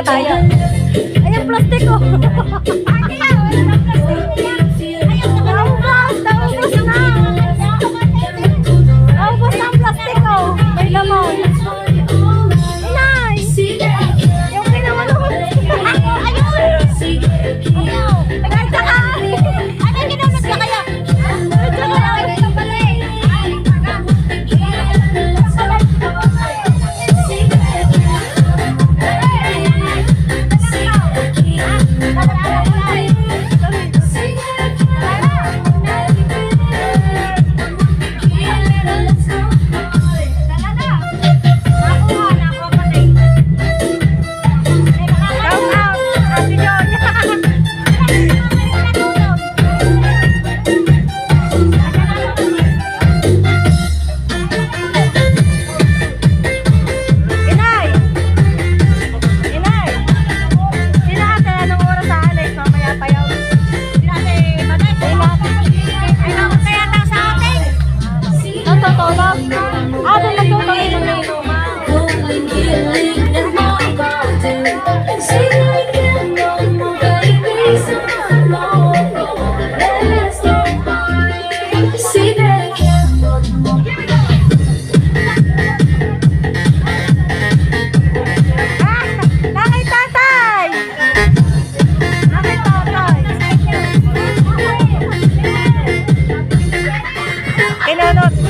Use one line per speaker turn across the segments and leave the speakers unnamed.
tayo. Ayan, plastic ko. Naubos na. Naubos na ang plastic ko. May lamon. Inay! Yung kinamanong. Ayun! Ay, tsaka! Ano ginamit ka kaya? Ay, tsaka!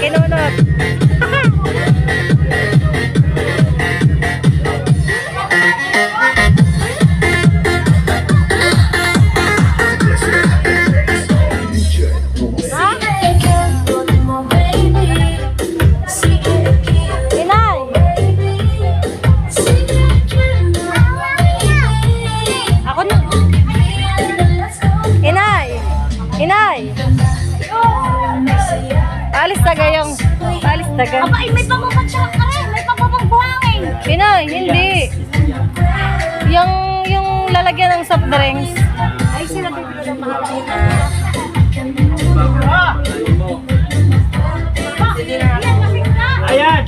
Kinunot. Alis taga.
Aba, ay may pamamansya ka rin. May pamamagbuhangin.
Pinoy, hindi. Yung lalagyan ng soft drinks.
Ay, sila bibili ng mahal.
Ayan!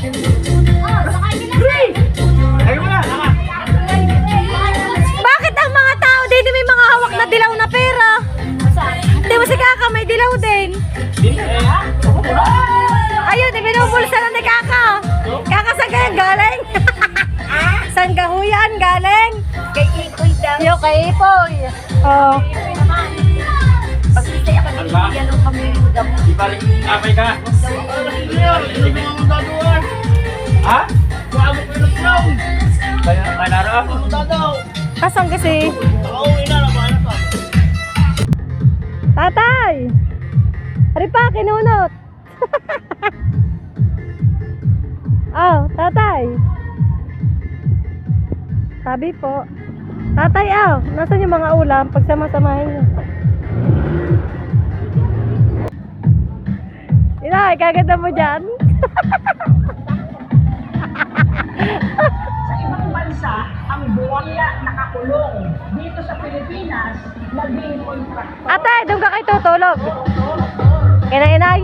Bakit ang mga tao dito may mga hawak na dilaw na pera? Di ba si Kaka may dilaw din? Ayun, binubulsa na ni Kaka. Kaka, saan kayo galing? Saan gahuyan galing?
Kay Ikoy daw.
Yo, kay Ipoy. Oh.
Ikoy naman. Pag-isay ako ng bibigyan ng kami daw.
Ibalik apay ka. Ha? Kaya nara?
Kasang kasi? Tatay! Hari pa, kinunot! Oh, tatay! Sabi po. Tatay, nasan yung mga ulam? Pagsama-samahin nyo. Inay, kaganda mo dyan?
Sa ibang bansa, ang buwaya nakakulong. Dito sa Pilipinas, naging kontraktor.
Ate, doon ka kayo tutulog. Inay, inay.